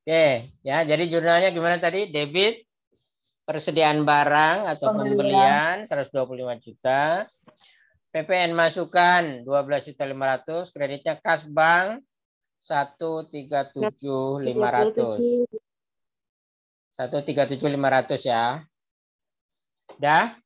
Oke, ya. Jadi jurnalnya gimana tadi? Debit persediaan barang atau pembelian 125 juta. PPN masukan 12.500.000, kreditnya kas bank 137.500. 137.500 ya. Dah.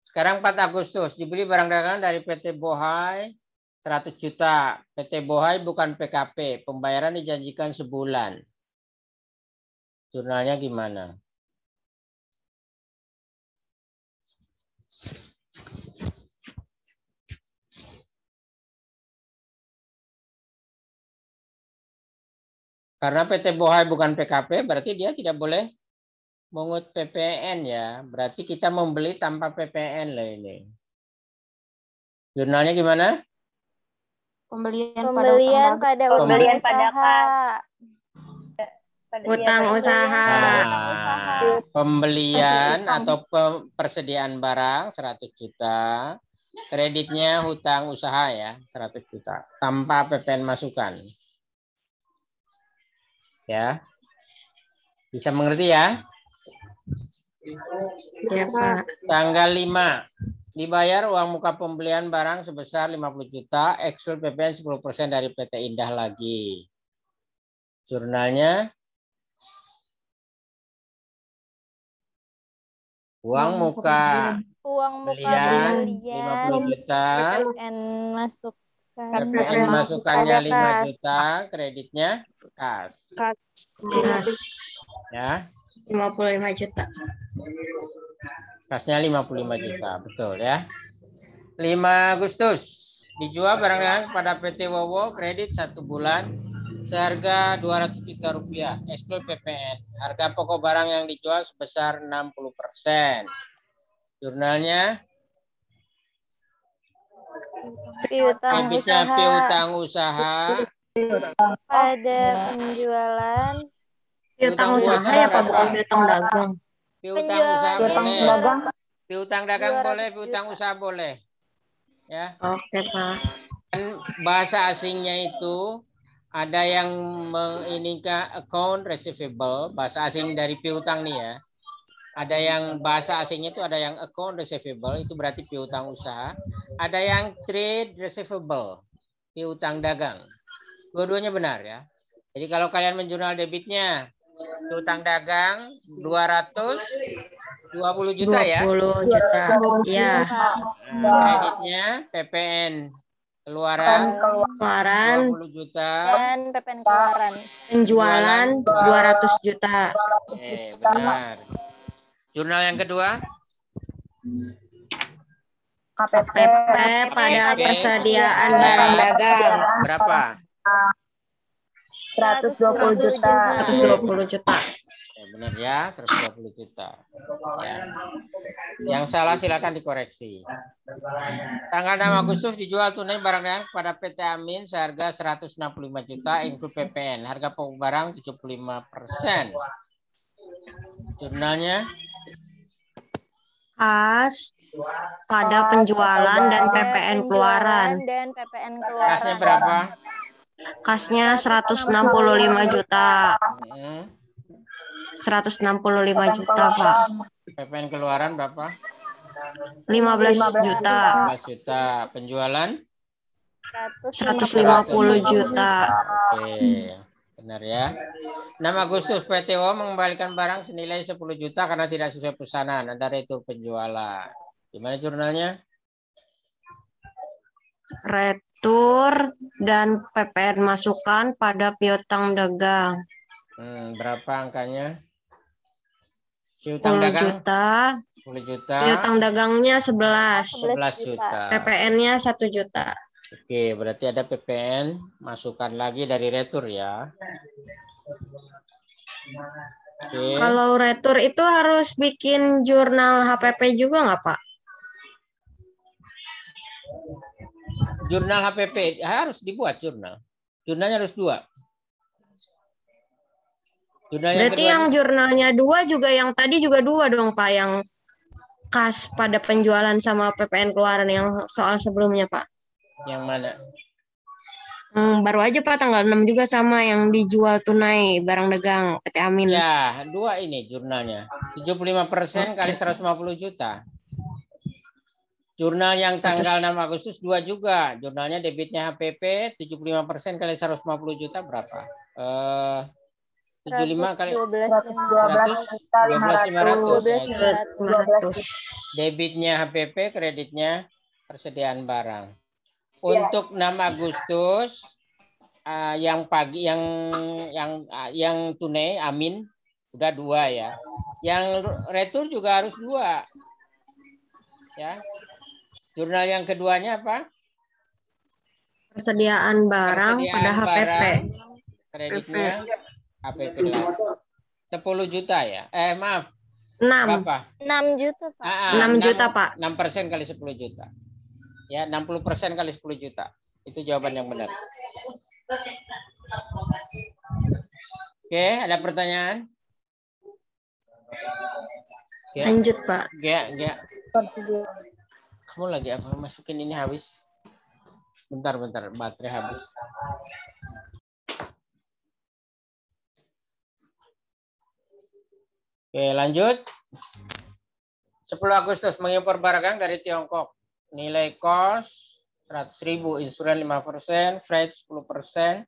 Sekarang 4 Agustus dibeli barang dagangan dari PT Bohai 100 juta. PT Bohai bukan PKP, pembayaran dijanjikan sebulan. Jurnalnya gimana? Karena PT Bohai bukan PKP, berarti dia tidak boleh mengut PPN ya. Berarti kita membeli tanpa PPN lah ini. Jurnalnya gimana? Pembelian pada Utang usaha. Pembelian atau persediaan barang 100 juta. Kreditnya hutang usaha ya 100 juta. Tanpa PPN masukan. Ya. Bisa mengerti ya? Ya, Pak. Tanggal 5. Dibayar uang muka pembelian barang sebesar 50 juta. Ekskul PPN 10% dari PT Indah lagi. Jurnalnya. Uang muka pembelian 50 juta. PPN masukannya 5 juta. Kreditnya kas. Ya. 55 juta. Kasnya 55 juta, betul ya. 5 Agustus dijual barang dagangan kepada PT Wowo, kredit 1 bulan seharga 200 juta rupiah, ekskul PPN. Harga pokok barang yang dijual sebesar 60%. Jurnalnya piutang usaha pada penjualan. Piutang usaha ya Pak, bukan piutang dagang. Piutang usaha boleh. Piutang dagang boleh, piutang usaha boleh. Ya. Oke, Pak. Bahasa asingnya itu ada yang menginginkan account receivable, bahasa asing dari piutang nih ya. Ada yang bahasa asingnya itu ada yang account receivable, itu berarti piutang usaha. Ada yang trade receivable, piutang dagang. Dua-duanya benar ya. Jadi kalau kalian menjurnal debitnya, piutang dagang 220 juta ya. 20 juta. Iya. Kreditnya PPN keluaran 20 juta. Dan PPN keluaran. Penjualan 200 juta. Benar. Jurnal yang kedua. KPP pada persediaan barang dagang. Berapa? 120 juta. 120 juta. Benar ya, 120 juta. Ya. Yang salah silakan dikoreksi. Tanggal 6 Agustus dijual tunai barang dagangan kepada PT Amin seharga 165 juta inklusi PPN. Harga pokok barang 75%. Jurnalnya Kas pada penjualan dan PPN keluaran. Kasnya berapa? Kasnya 165 juta. 165 juta, Pak. PPN keluaran berapa? 15 juta. 15 juta. Penjualan? 150 juta. Oke. Benar ya. 6 Agustus PTO mengembalikan barang senilai 10 juta karena tidak sesuai pesanan. Ada retur penjualan. Gimana jurnalnya? Retur dan PPN masukan pada piutang dagang. Berapa angkanya? 10 juta. 10 juta. Piutang dagangnya 11 juta. PPN-nya 1 juta. Oke, berarti ada PPN masukkan lagi dari retur ya. Oke. Kalau retur itu harus bikin jurnal HPP juga nggak, Pak? Jurnal HPP harus dibuat jurnal. Jurnalnya harus 2. Berarti yang jurnalnya 2 juga yang tadi juga 2 dong, Pak, yang kas pada penjualan sama PPN keluaran yang soal sebelumnya, Pak. Yang mana? Baru aja Pak tanggal 6 juga sama yang dijual tunai barang dagang PT Amin. Ya, dua ini jurnalnya. 75% kali 150 juta. Jurnal yang tanggal 6 Agustus 2 juga. Jurnalnya debitnya HPP 75% kali 150 juta berapa? 75 kali 112.500. Debitnya HPP, kreditnya persediaan barang. Untuk 6 Agustus yang pagi yang tunai Amin udah 2 ya. Yang retur juga harus 2. Ya. Jurnal yang keduanya apa? Persediaan barang pada HPP. Barang, kreditnya HPP 10 juta ya. Maaf. 6. Berapa? 6 juta, Pak. 6 juta, Pak. 6% kali 10 juta. Ya, 60% kali 10 juta. Itu jawaban yang benar. Oke, ada pertanyaan? Ya. Lanjut, Pak. Ya. Kamu lagi apa? Masukin ini habis. Bentar, baterai habis. Oke, lanjut. 10 Agustus mengimpor barang dari Tiongkok. Nilai cost 100.000, insuran 5%, freight 10%,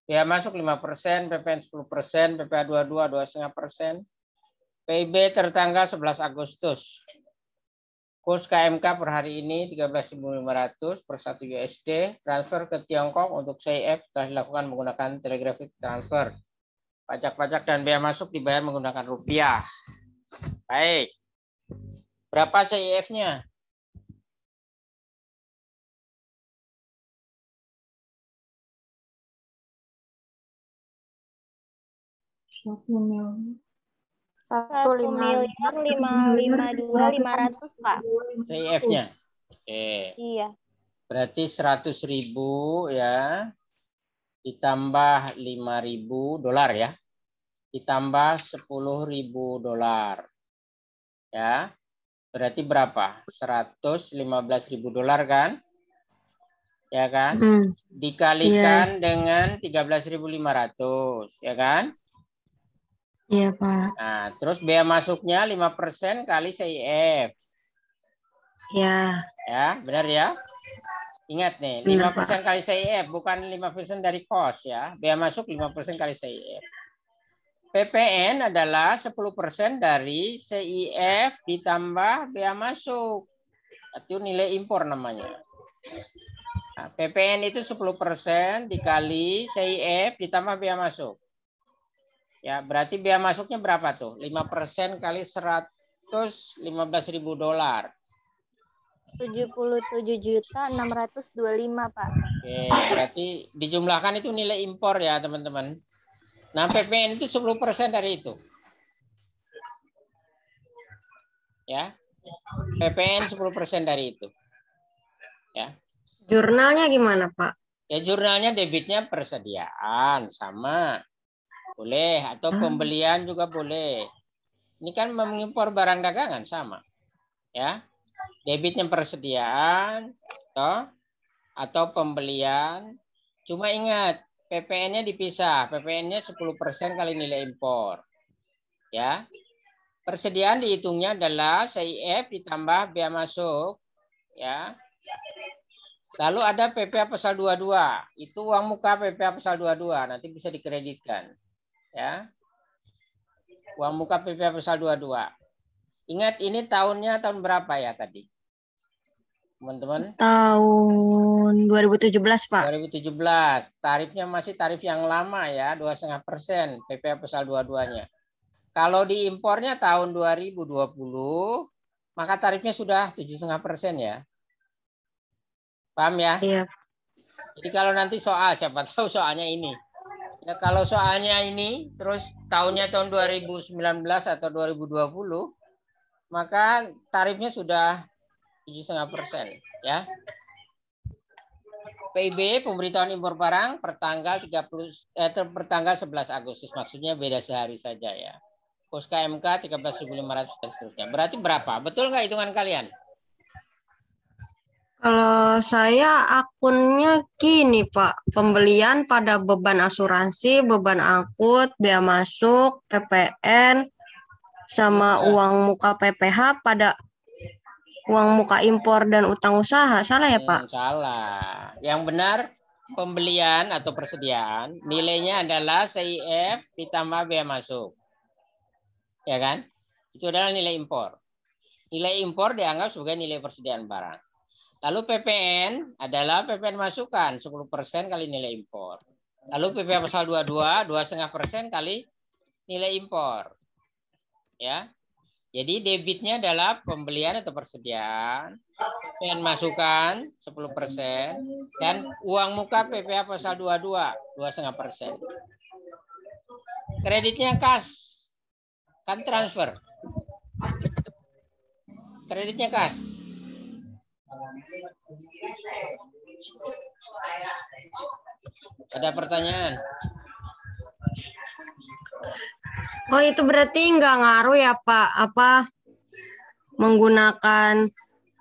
biaya masuk 5%, PPN 10%, PPA 22 2,5%. PIB tertanggal 11 Agustus. Kurs KMK per hari ini 13.500 per 1 USD. Transfer ke Tiongkok untuk CIF telah dilakukan menggunakan telegraphic transfer. Pajak-pajak dan biaya masuk dibayar menggunakan rupiah. Baik. Berapa CIF-nya? Satu miliar 552.500, Pak. CIF-nya. Oke. Iya. Berarti 100.000 ya. Ditambah 5.000 dolar ya. Ditambah 10.000 dolar. Ya. Berarti berapa? 115.000 dolar kan? Ya kan? Dikalikan dengan 13.500, ya kan? Iya, Pak. Nah, terus biaya masuknya 5% kali CIF. Ya. Ya, benar ya? Ingat nih, 5% kali CIF, bukan 5% dari cost ya. Biaya masuk 5% kali CIF. PPN adalah 10% dari CIF ditambah biaya masuk. Itu nilai impor namanya. Nah, PPN itu 10% dikali CIF ditambah biaya masuk. Ya, berarti biaya masuknya berapa tuh? 5% kali 115.000 dolar. 77.625, Pak. Oke, berarti dijumlahkan itu nilai impor ya, teman-teman. Nah, PPN itu 10% dari itu. Ya. PPN 10% dari itu. Ya. Jurnalnya gimana, Pak? Ya, jurnalnya debitnya persediaan sama. Boleh, atau pembelian juga boleh. Ini kan mengimpor barang dagangan sama. Ya. Debitnya persediaan atau pembelian. Cuma ingat, PPN-nya dipisah. PPN-nya 10% kali nilai impor. Ya. Persediaan dihitungnya adalah CIF ditambah biaya masuk. Ya. Lalu ada PPA pasal 22. Itu uang muka PPA pasal 22. Nanti bisa dikreditkan. Ya. Uang muka PPA pasal 22. Ingat ini tahunnya tahun berapa ya tadi? Teman-teman? Tahun 2017, Pak. 2017. Tarifnya masih tarif yang lama ya, 2,5% PPA pasal 22-nya. Kalau diimpornya tahun 2020, maka tarifnya sudah 7,5% ya. Paham ya? Iya. Jadi kalau nanti soal, siapa tahu soalnya ini. Ya, kalau soalnya ini, terus tahunnya tahun 2019 atau 2020, maka tarifnya sudah 7,5% ya. PIB pemberitahuan impor barang pertanggal 11 Agustus, maksudnya beda sehari saja ya. Kurs KMK 13.500 dan seterusnya. Berarti berapa? Betul nggak hitungan kalian? Kalau saya akunnya gini, Pak. Pembelian pada beban asuransi, beban angkut, bea masuk, PPN, sama uang muka PPh pada uang muka impor dan utang usaha. Salah ya, Pak? Salah. Yang benar pembelian atau persediaan nilainya adalah CIF ditambah bea masuk. Ya kan? Itu adalah nilai impor. Nilai impor dianggap sebagai nilai persediaan barang. Lalu PPN adalah PPN masukan 10% kali nilai impor. Lalu PPh pasal 22 2,5% kali nilai impor. Ya. Jadi debitnya adalah pembelian atau persediaan, PPN masukan 10%, dan uang muka PPh pasal 22 2,5%. Kreditnya kas, kan transfer. Kreditnya kas. Ada pertanyaan? Oh, itu berarti nggak ngaruh ya, Pak? Apa menggunakan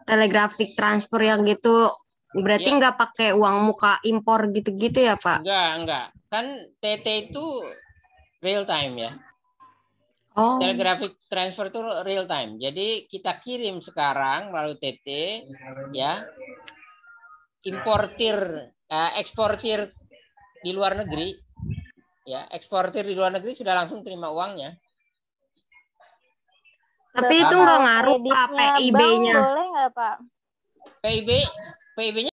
telegraphic transfer yang gitu? Berarti Ya. nggak pakai uang muka impor gitu-gitu ya, Pak? Enggak. Kan TT itu real time ya. Oh, Telegraphic transfer itu real time. Jadi kita kirim sekarang melalui TT, ya, eksportir di luar negeri, ya, eksportir di luar negeri sudah langsung terima uangnya. tapi itu nggak ngaruh, Pak, Kreditnya bank PIB-nya. boleh nggak, Pak? PIB-nya